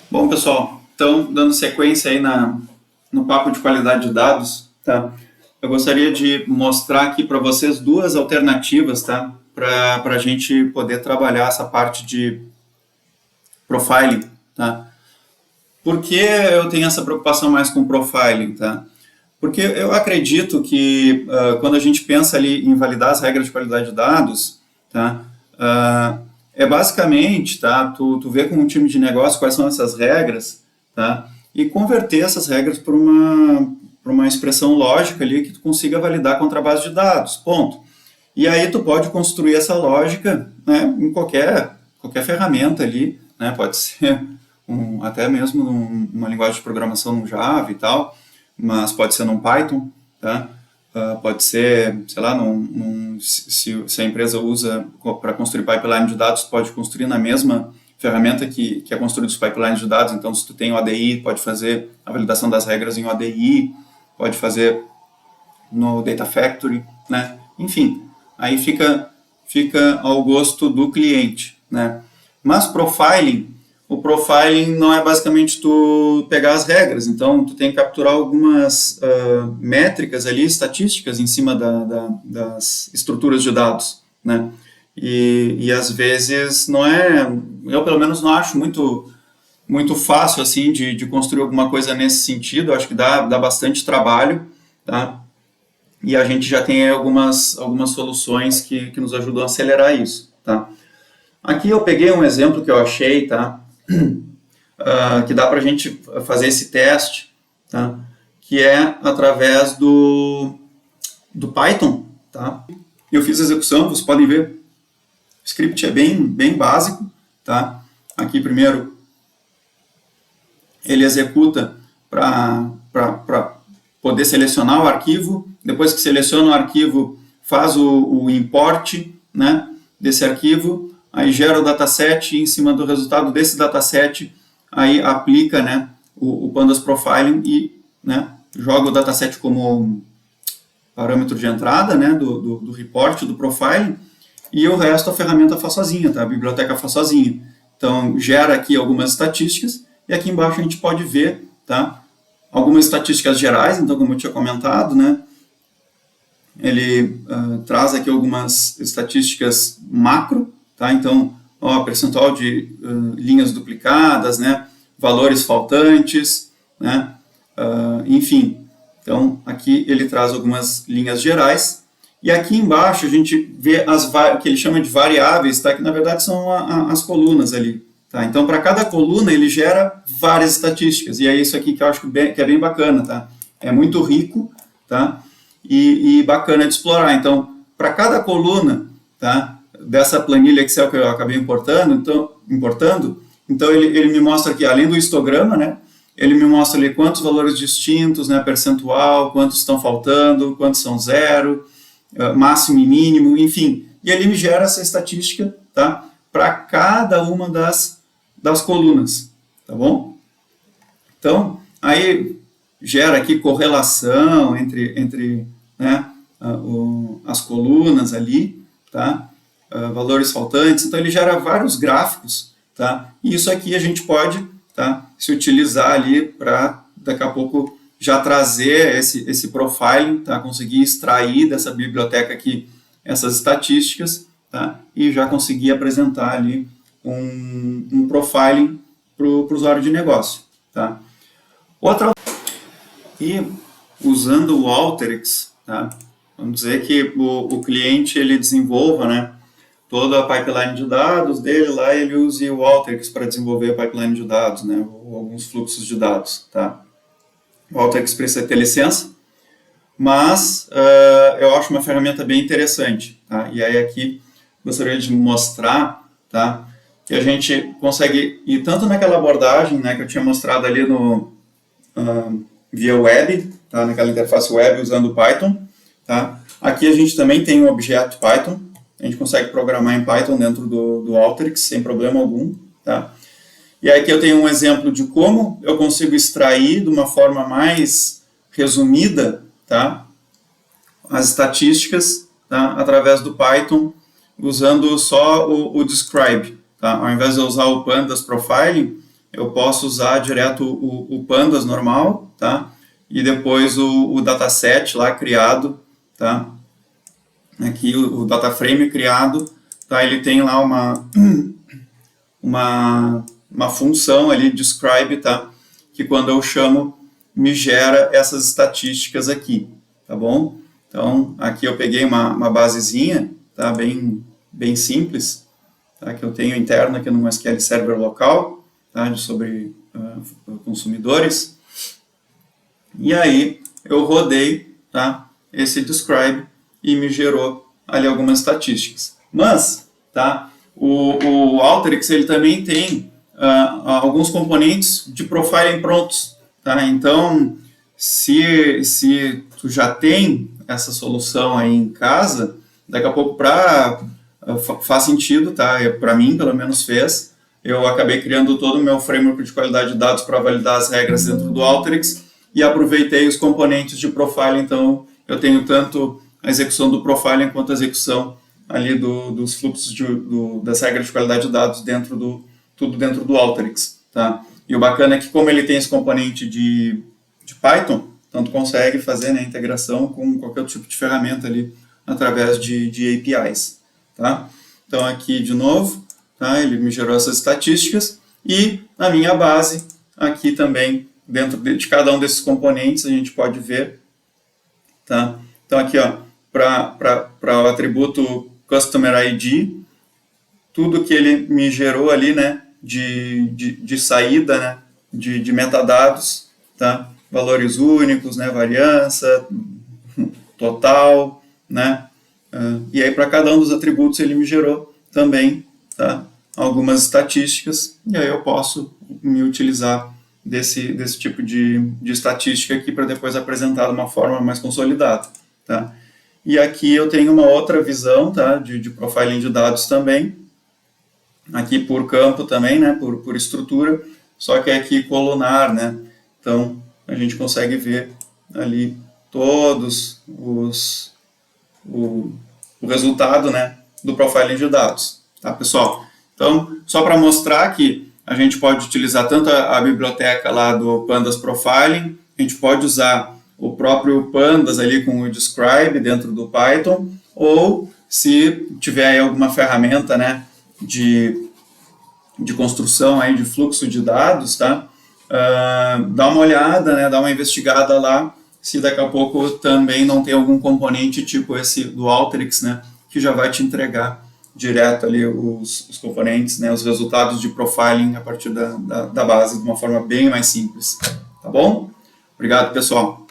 Bom, pessoal, então, dando sequência aí no papo de qualidade de dados, tá? Eu gostaria de mostrar aqui para vocês duas alternativas, tá? Para a gente poder trabalhar essa parte de profiling, tá? Por que eu tenho essa preocupação mais com profiling, tá? Porque eu acredito que quando a gente pensa ali em validar as regras de qualidade de dados, tá? É basicamente, tá? Tu vê com um time de negócio quais são essas regras, tá? E converter essas regras para uma expressão lógica ali que tu consiga validar contra a base de dados, ponto. E aí tu pode construir essa lógica, né, em qualquer ferramenta ali, né? Pode ser até mesmo uma linguagem de programação no Java e tal, mas pode ser num Python, tá? Pode ser, sei lá, se a empresa usa para construir pipeline de dados, pode construir na mesma ferramenta que é construído os pipelines de dados. Então, se tu tem o ADI, pode fazer a validação das regras em ODI, pode fazer no Data Factory, né? Enfim, aí fica ao gosto do cliente, né? Mas o profiling não é basicamente tu pegar as regras, então tu tem que capturar algumas métricas ali, estatísticas em cima das estruturas de dados, né? E às vezes não é, eu pelo menos não acho muito fácil assim de construir alguma coisa nesse sentido. Eu acho que dá bastante trabalho, tá? E a gente já tem algumas soluções que nos ajudam a acelerar isso, tá? Aqui eu peguei um exemplo que eu achei, tá? Que dá para a gente fazer esse teste, tá? Que é através do Python, tá? Eu fiz a execução, vocês podem ver, o script é bem básico, tá? Aqui primeiro ele executa para poder selecionar o arquivo. Depois que seleciona o arquivo, faz o import, né, desse arquivo, aí gera o dataset e em cima do resultado desse dataset, aí aplica, né, o Pandas Profiling e, né, joga o dataset como parâmetro de entrada, né, do report, do profiling, e o resto a ferramenta faz sozinha, tá? A biblioteca faz sozinha. Então, gera aqui algumas estatísticas, e aqui embaixo a gente pode ver, tá, algumas estatísticas gerais. Então, como eu tinha comentado, né, ele traz aqui algumas estatísticas macro, tá? Então, ó, percentual de linhas duplicadas, né, valores faltantes, né, enfim. Então, aqui ele traz algumas linhas gerais, e aqui embaixo a gente vê o que ele chama de variáveis, tá? Que na verdade são as colunas ali. Tá? Então, para cada coluna ele gera várias estatísticas, e é isso aqui que eu acho que é bem bacana, tá? É muito rico, tá? E bacana de explorar. Então, para cada coluna, tá, dessa planilha Excel que eu acabei importando, então ele me mostra aqui, além do histograma, né, ele me mostra ali quantos valores distintos, né, percentual, quantos estão faltando, quantos são zero, máximo e mínimo, enfim. E ele me gera essa estatística, tá, para cada uma das colunas, tá bom? Então, aí gera aqui correlação entre né, as colunas ali, tá? Valores faltantes. Então, ele gera vários gráficos, tá? E isso aqui a gente pode, tá, se utilizar ali para, daqui a pouco, já trazer esse profiling, tá? Conseguir extrair dessa biblioteca aqui essas estatísticas, tá? E já conseguir apresentar ali um profiling para o usuário de negócio, tá? E usando o Alteryx, tá? Vamos dizer que o cliente ele desenvolva, né, toda a pipeline de dados dele lá, ele use o Alteryx para desenvolver a pipeline de dados, né, ou alguns fluxos de dados, tá? O Alteryx precisa ter licença, mas eu acho uma ferramenta bem interessante, tá? E aí aqui gostaria de mostrar, tá, que a gente consegue ir tanto naquela abordagem, né, que eu tinha mostrado ali no via web, tá, naquela interface web usando o Python, tá? Aqui a gente também tem um objeto Python, a gente consegue programar em Python dentro do Alteryx sem problema algum, tá? E aí aqui eu tenho um exemplo de como eu consigo extrair de uma forma mais resumida, tá, as estatísticas, tá, através do Python, usando só o describe, tá? Ao invés de eu usar o Pandas Profiling, eu posso usar direto o Pandas normal, tá? E depois o dataset lá criado, tá? Aqui o dataframe criado, tá? Ele tem lá uma função ali, describe, tá? Que quando eu chamo, me gera essas estatísticas aqui, tá bom? Então, aqui eu peguei uma basezinha, tá? Bem simples, tá? Que eu tenho interno aqui no SQL Server local, tá? Sobre consumidores. E aí, eu rodei, tá? Esse describe e me gerou ali algumas estatísticas. Mas, tá? O Alteryx, ele também tem alguns componentes de profiling prontos, tá? Então, se tu já tem essa solução aí em casa, daqui a pouco faz sentido, tá? Para mim, pelo menos fez. Eu acabei criando todo o meu framework de qualidade de dados para validar as regras dentro do Alteryx e aproveitei os componentes de profiling. Então, eu tenho tanto a execução do profiling quanto a execução ali dos fluxos das regras de qualidade de dados tudo dentro do Alteryx, tá? E o bacana é que como ele tem esse componente de Python, então tu consegue fazer, né, integração com qualquer tipo de ferramenta ali através de APIs, tá? Então aqui de novo, tá? Ele me gerou essas estatísticas e na minha base aqui também dentro de cada um desses componentes a gente pode ver, tá? Então aqui, ó, para o atributo Customer ID, tudo que ele me gerou ali, né, de saída, né, de metadados, tá? Valores únicos, né, variância, total, né? E aí para cada um dos atributos ele me gerou também, tá? Algumas estatísticas, e aí eu posso me utilizar desse tipo de estatística aqui para depois apresentar de uma forma mais consolidada, tá? E aqui eu tenho uma outra visão, tá? De profiling de dados também, aqui por campo também, né? Por estrutura, só que é aqui colunar, né? Então a gente consegue ver ali todos o resultado, né, do profiling de dados, tá, pessoal? Então, só para mostrar que a gente pode utilizar tanto a biblioteca lá do Pandas Profiling, a gente pode usar o próprio Pandas ali com o Describe dentro do Python, ou se tiver aí alguma ferramenta, né, de construção aí de fluxo de dados, tá? Dá uma olhada, né, dá uma investigada lá, se daqui a pouco também não tem algum componente tipo esse do Alteryx, né, que já vai te entregar direto ali os componentes, né, os resultados de profiling a partir da base, de uma forma bem mais simples, tá bom? Obrigado, pessoal.